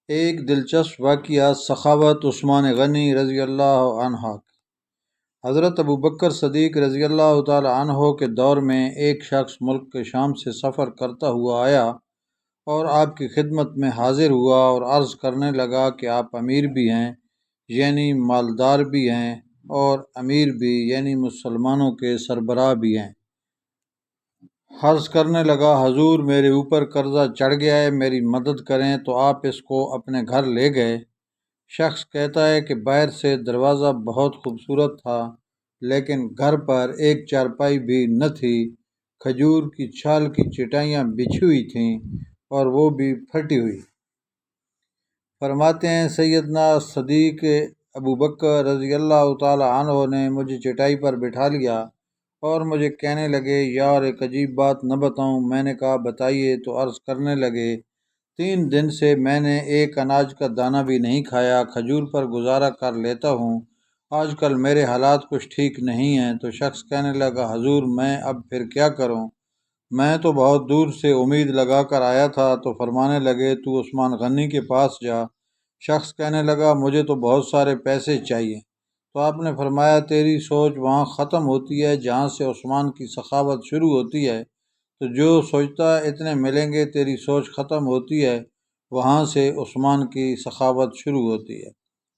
ایک دلچسپ واقعہ سخاوت عثمان غنی رضی اللہ عنہ۔ حضرت ابوبکر صدیق رضی اللہ تعالی عنہ کے دور میں ایک شخص ملک کے شام سے سفر کرتا ہوا آیا اور آپ کی خدمت میں حاضر ہوا اور عرض کرنے لگا کہ آپ امیر بھی ہیں، یعنی مالدار بھی ہیں، اور امیر بھی یعنی مسلمانوں کے سربراہ بھی ہیں۔ عرض کرنے لگا، حضور میرے اوپر قرضہ چڑھ گیا ہے، میری مدد کریں۔ تو آپ اس کو اپنے گھر لے گئے۔ شخص کہتا ہے کہ باہر سے دروازہ بہت خوبصورت تھا، لیکن گھر پر ایک چارپائی بھی نہ تھی، کھجور کی چھال کی چٹائیاں بچھی ہوئی تھیں اور وہ بھی پھٹی ہوئی۔ فرماتے ہیں سیدنا صدیق ابوبکر رضی اللہ تعالی عنہ نے مجھے چٹائی پر بٹھا لیا اور مجھے کہنے لگے، یار ایک عجیب بات نہ بتاؤں؟ میں نے کہا بتائیے۔ تو عرض کرنے لگے، 3 دن سے میں نے ایک اناج کا دانہ بھی نہیں کھایا، کھجور پر گزارا کر لیتا ہوں، آج کل میرے حالات کچھ ٹھیک نہیں ہیں۔ تو شخص کہنے لگا، حضور میں اب پھر کیا کروں؟ میں تو بہت دور سے امید لگا کر آیا تھا۔ تو فرمانے لگے، تو عثمان غنی کے پاس جا۔ شخص کہنے لگا، مجھے تو بہت سارے پیسے چاہیے۔ تو آپ نے فرمایا، تیری سوچ وہاں ختم ہوتی ہے جہاں سے عثمان کی سخاوت شروع ہوتی ہے، تو جو سوچتا اتنے ملیں گے، تیری سوچ ختم ہوتی ہے وہاں سے عثمان کی سخاوت شروع ہوتی ہے،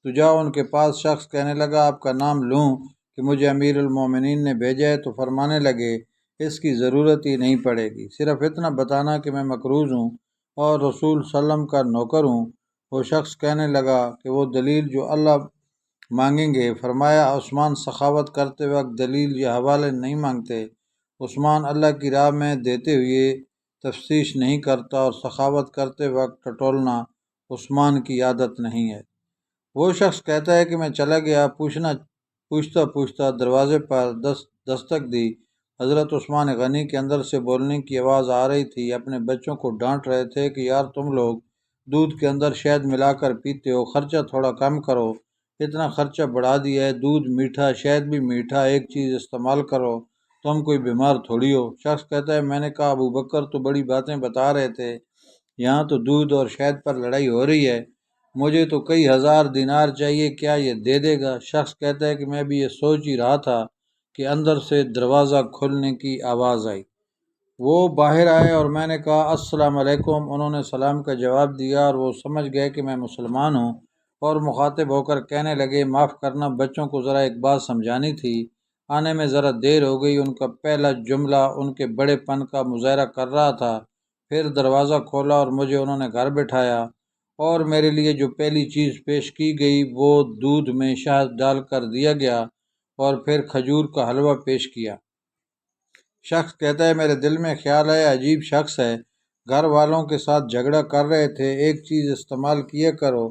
تو جا ان کے پاس۔ شخص کہنے لگا، آپ کا نام لوں کہ مجھے امیر المومنین نے بھیجا ہے؟ تو فرمانے لگے، اس کی ضرورت ہی نہیں پڑے گی، صرف اتنا بتانا کہ میں مقروض ہوں اور رسول صلی اللہ علیہ وسلم کا نوکر ہوں۔ وہ شخص کہنے لگا کہ وہ دلیل جو اللہ مانگیں گے۔ فرمایا، عثمان سخاوت کرتے وقت دلیل یا حوالے نہیں مانگتے، عثمان اللہ کی راہ میں دیتے ہوئے تفتیش نہیں کرتا، اور سخاوت کرتے وقت ٹٹولنا عثمان کی عادت نہیں ہے۔ وہ شخص کہتا ہے کہ میں چلا گیا، پوچھتا دروازے پر دستک دی۔ حضرت عثمان غنی کے اندر سے بولنے کی آواز آ رہی تھی، اپنے بچوں کو ڈانٹ رہے تھے کہ یار تم لوگ دودھ کے اندر شہد ملا کر پیتے ہو، خرچہ تھوڑا کم کرو، اتنا خرچہ بڑھا دیا ہے، دودھ میٹھا شہد بھی میٹھا، ایک چیز استعمال کرو، تم کوئی بیمار تھوڑی ہو۔ شخص کہتا ہے، میں نے کہا ابوبکر تو بڑی باتیں بتا رہے تھے، یہاں تو دودھ اور شہد پر لڑائی ہو رہی ہے، مجھے تو کئی ہزار دینار چاہیے، کیا یہ دے دے گا؟ شخص کہتا ہے کہ میں بھی یہ سوچ ہی رہا تھا کہ اندر سے دروازہ کھلنے کی آواز آئی۔ وہ باہر آئے اور میں نے کہا السلام علیکم۔ انہوں نے سلام کا جواب دیا اور وہ سمجھ گئے کہ میں مسلمان ہوں، اور مخاطب ہو کر کہنے لگے، معاف کرنا، بچوں کو ذرا ایک بات سمجھانی تھی، آنے میں ذرا دیر ہو گئی۔ ان کا پہلا جملہ ان کے بڑے پن کا مظاہرہ کر رہا تھا۔ پھر دروازہ کھولا اور مجھے انہوں نے گھر بٹھایا، اور میرے لیے جو پہلی چیز پیش کی گئی وہ دودھ میں شہد ڈال کر دیا گیا، اور پھر کھجور کا حلوہ پیش کیا۔ شخص کہتا ہے، میرے دل میں خیال ہے عجیب شخص ہے، گھر والوں کے ساتھ جھگڑا کر رہے تھے، ایک چیز استعمال کیا کرو،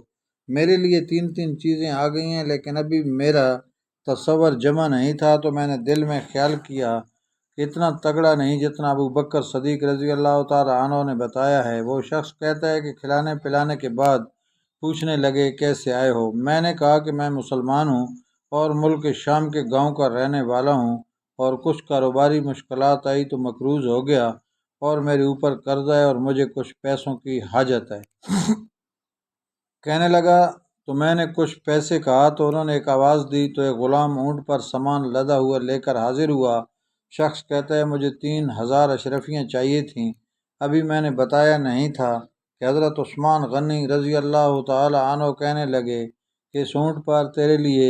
میرے لیے 3 چیزیں آ گئی ہیں، لیکن ابھی میرا تصور جمع نہیں تھا، تو میں نے دل میں خیال کیا کہ اتنا تگڑا نہیں جتنا ابوبکر صدیق رضی اللہ تعالی عنہ نے بتایا ہے۔ وہ شخص کہتا ہے کہ کھلانے پلانے کے بعد پوچھنے لگے، کیسے آئے ہو؟ میں نے کہا کہ میں مسلمان ہوں اور ملک شام کے گاؤں کا رہنے والا ہوں، اور کچھ کاروباری مشکلات آئی تو مقروض ہو گیا، اور میرے اوپر قرضہ ہے اور مجھے کچھ پیسوں کی حاجت ہے۔ کہنے لگا، تو میں نے کچھ پیسے کہا تو انہوں نے ایک آواز دی، تو ایک غلام اونٹ پر سامان لدا ہوا لے کر حاضر ہوا۔ شخص کہتا ہے، مجھے 3000 اشرفیاں چاہیے تھیں، ابھی میں نے بتایا نہیں تھا کہ حضرت عثمان غنی رضی اللہ تعالی عنہ کہنے لگے کہ اس اونٹ پر تیرے لیے،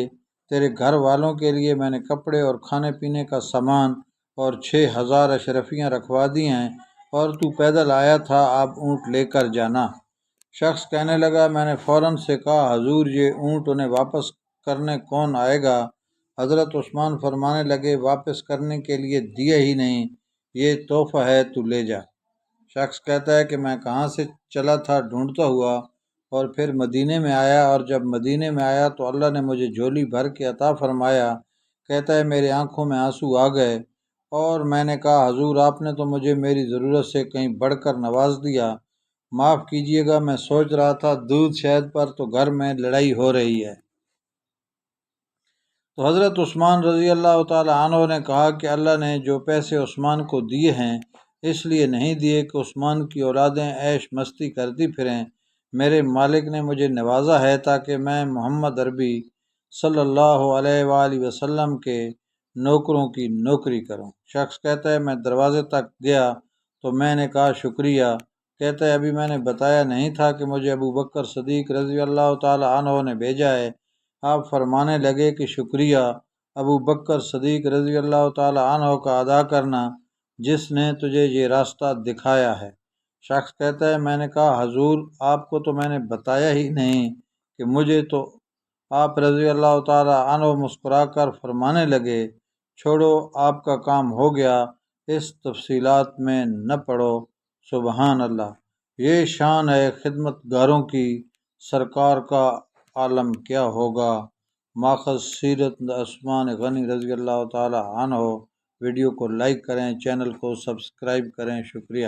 تیرے گھر والوں کے لیے میں نے کپڑے اور کھانے پینے کا سامان اور 6000 اشرفیاں رکھوا دی ہیں، اور تو پیدل آیا تھا، اب اونٹ لے کر جانا۔ شخص کہنے لگا، میں نے فوراً سے کہا، حضور یہ اونٹ انہیں واپس کرنے کون آئے گا؟ حضرت عثمان فرمانے لگے، واپس کرنے کے لیے دیا ہی نہیں، یہ تحفہ ہے، تو لے جا۔ شخص کہتا ہے کہ میں کہاں سے چلا تھا ڈھونڈتا ہوا، اور پھر مدینے میں آیا، اور جب مدینے میں آیا تو اللہ نے مجھے جھولی بھر کے عطا فرمایا۔ کہتا ہے، میری آنکھوں میں آنسو آ گئے، اور میں نے کہا، حضور آپ نے تو مجھے میری ضرورت سے کہیں بڑھ کر نواز دیا، معاف کیجیے گا، میں سوچ رہا تھا دودھ شہد پر تو گھر میں لڑائی ہو رہی ہے۔ تو حضرت عثمان رضی اللہ تعالی عنہ نے کہا کہ اللہ نے جو پیسے عثمان کو دیے ہیں اس لیے نہیں دیے کہ عثمان کی اولادیں عیش مستی کرتی پھریں۔ میرے مالک نے مجھے نوازا ہے تاکہ میں محمد عربی صلی اللہ علیہ وآلہ وسلم کے نوکروں کی نوکری کروں۔ شخص کہتا ہے میں دروازے تک گیا تو میں نے کہا شکریہ۔ کہتا ہے ابھی میں نے بتایا نہیں تھا کہ مجھے ابو بکر صدیق رضی اللہ تعالی عنہ نے بھیجا ہے۔ آپ فرمانے لگے کہ شکریہ ابو بکر صدیق رضی اللہ تعالی عنہ کا ادا کرنا جس نے تجھے یہ راستہ دکھایا ہے۔ شخص کہتا ہے میں نے کہا حضور آپ کو تو میں نے بتایا ہی نہیں کہ مجھے تو آپ رضی اللہ تعالی عنہ مسکرا کر فرمانے لگے چھوڑو آپ کا کام ہو گیا، اس تفصیلات میں نہ پڑو۔ سبحان اللہ، یہ شان ہے خدمت گاروں کی، سرکار کا عالم کیا ہوگا۔ ماخذ سیرت عثمان غنی رضی اللہ تعالی عنہ۔ ویڈیو کو لائک کریں، چینل کو سبسکرائب کریں، شکریہ۔